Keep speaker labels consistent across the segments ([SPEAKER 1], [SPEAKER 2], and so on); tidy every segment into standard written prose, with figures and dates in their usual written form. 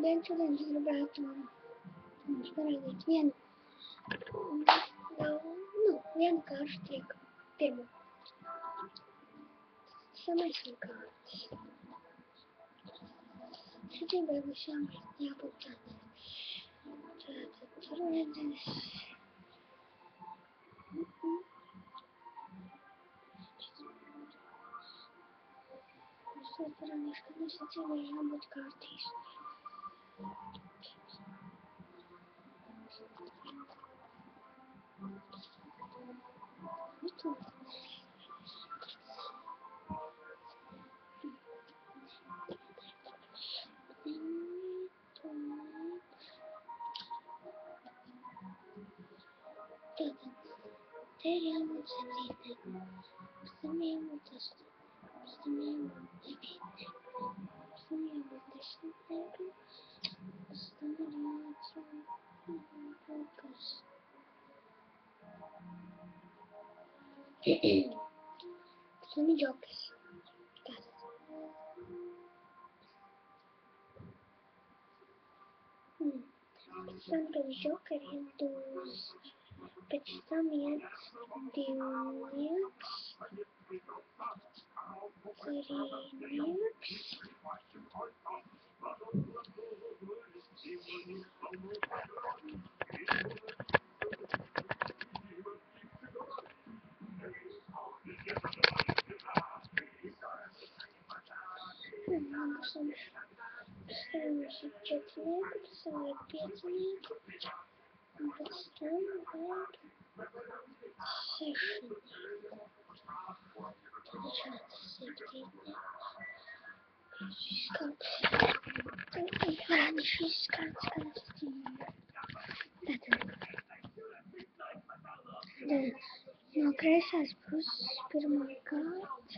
[SPEAKER 1] Labdien, šodien es gribētu jums parādīt vienu kāršu trieku. Pirmo. Samaisim kārtas. Šitībai būs jābūt tādai. Tātad tur redzēs. Es to parādīšu, ka nosacībai jābūt kārtīs. Tātad, te ir jābūt septītēm. Pēc tam jābūt astotēm. Pēc tam jābūt devītēm. Pēc tam jābūt desmitēm. Pēc tam ir jāatrod kaut kas. Pēc tam ir džokers. Tātad. Pēc tam pēc džokera iet dūzs. Pēc tam iet divnieks. Trīnieks. Pēc tam mums ir četrnieki, pēc tam ir piecinieki. Un pēc tam vajag sešnieki. Tad ir šāds septītnieks. Šis kārtas. Tad šis kārtas kārtas. Tātad. No kreisās puses pirmā kārta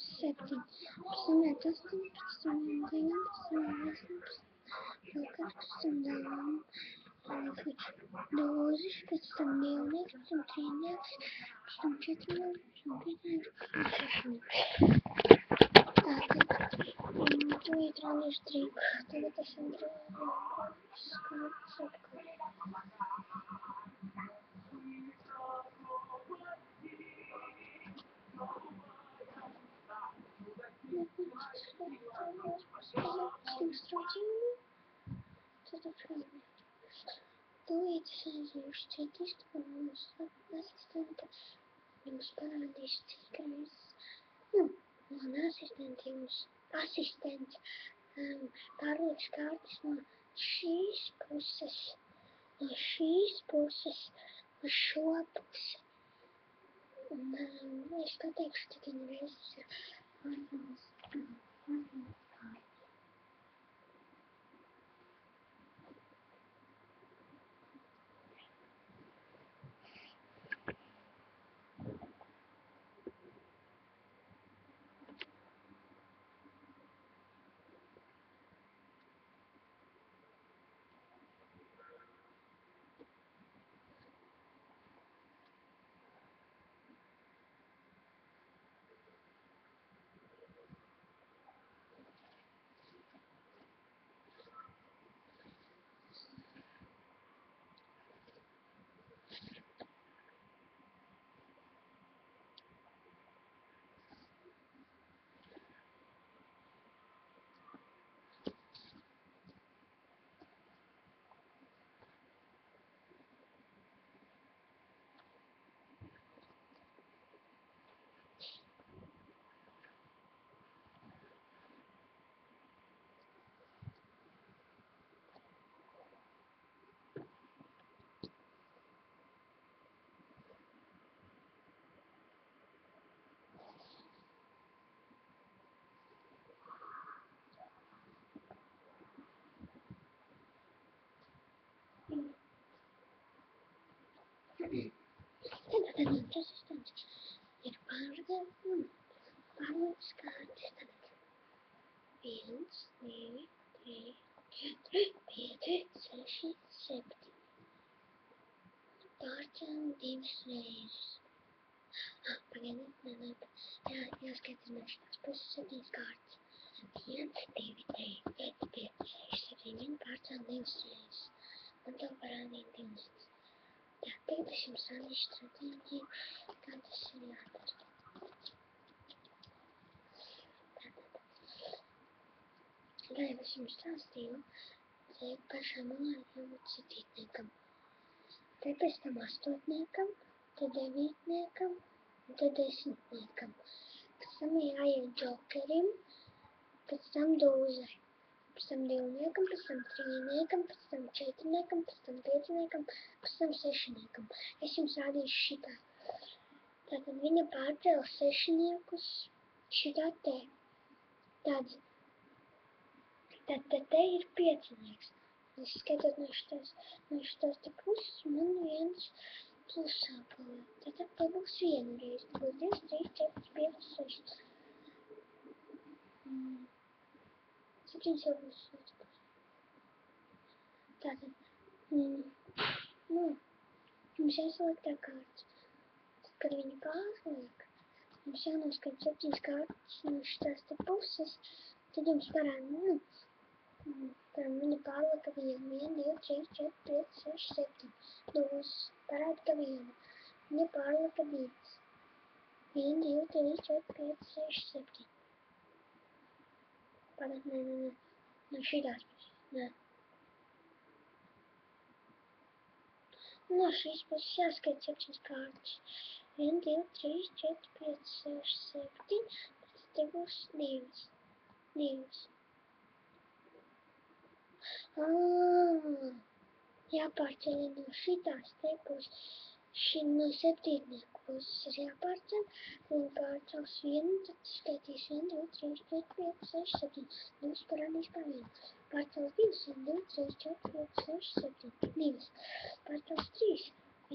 [SPEAKER 1] 7. Pēc tam iet 8, pēc tam iet 9, pēc tam iet 10, jokers, pēc tam dūzis, pēc tam divnieks, pēc tam trīnieks, pēc tam četrnieks, pēc tam piecnieks, pēc tam sešnieks. Tātad, to ietrādīšu triku. Tagad esam drāvis kārtas apkārt. Tūlīt es aiziešu citu istabu mūsu asistenta. Jums parādīšu citreiz. Man asistents pārliks kārtas no šīs puses, no šo pusi. Un es pateikšu, cik viņa reizes ir pārliks kārtas. Tad mans asistents ir pārliks kārtas. Tagad 1, 2, 3, 4, 5, 6, 7. Pārcēl 2 reizes. Pagaidiet, jāskaita no šitās puses 7 kārtas. 1, 2, 3, 4, 5, 6, 7, viņi pārcēl 2 reizes. Man tev parādīja 2 lietas. Tā, tagad es jums rādīšu stratēģiju, kā tas ir jādara. Kā jau es jums stāstīju, te pašā malā ir jābūt 7. Te pēc tam 8, tad 9 un tad 10. Pēc tam jāiet džokerim, pēc tam dūzai, pēc tam 2, pēc tam 3, pēc tam 4, pēc tam 5, pēc tam 6. Es jums rādīšu šitā. Tātad viņa pārcēla 6 šitā te. Tad te ir 5. Es skatot no šitos te puses, man 1 plusā paliek. Tātad te būs 1 reize. Būs 2, 3, 4, 5, 6. 7 jau būs otrs puses. Tātad, mums jāsaliek tā kārtas. Tad, kad viņi pārliek, mums jānoskat 7 kārtas no šitās te puses. Tad jums parāda, viņa pārlika 1, 2, 3, 4, 5, 6, 7. Dūs parāda, ka 1. Viņa pārlika 2. 1, 2, 3, 4, 5, 6, 7. Pagad, nē. No šitās puses, nē. No šīs puses jāskait 7 kārtas. 1, 2, 3, 4, 5, 6, 7. Tad te būs 2. Jāpārceļ no šitās te puses. No 7. puses ir jāpārceļ. Un pārcels 1, tad skaitīs 1, 2, 3, 4, 5, 6, 7. Dūs parādīs pa 1. Pārcels 2, 1, 2, 3, 4, 5, 6, 7. 2. Pārcels 3.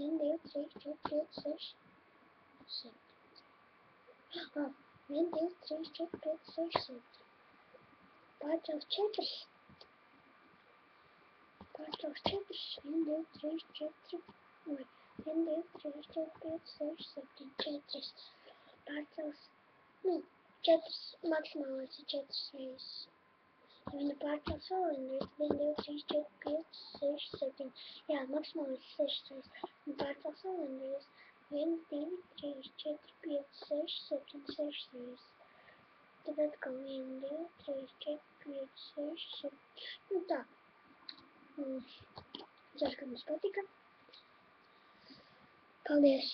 [SPEAKER 1] 1, 2, 3, 4, 5, 6, 7. 1, 2, 3, 4, 5, 6, 7. Pārcels 4. Pārcels 4. 1, 2, 3, 4. 1, 2, 3, 4, 5, 6, 7. 4. Pārcels, 4. Maksimālais ir 4 reizes. Ja viņa pārcels vēl 1 reizi, 1, 2, 3, 4, 5, 6, 7. Jā, maksimālais ir 6 reizes. Viņa pārcels vēl 1 reizi. 1, 2, 3, 4, 5, 6, 7, 6 reizes. Tad atkal 1, 2, 3, 4, 5, 6, 7. Tā. Ceru, ka jums patika. Paldies!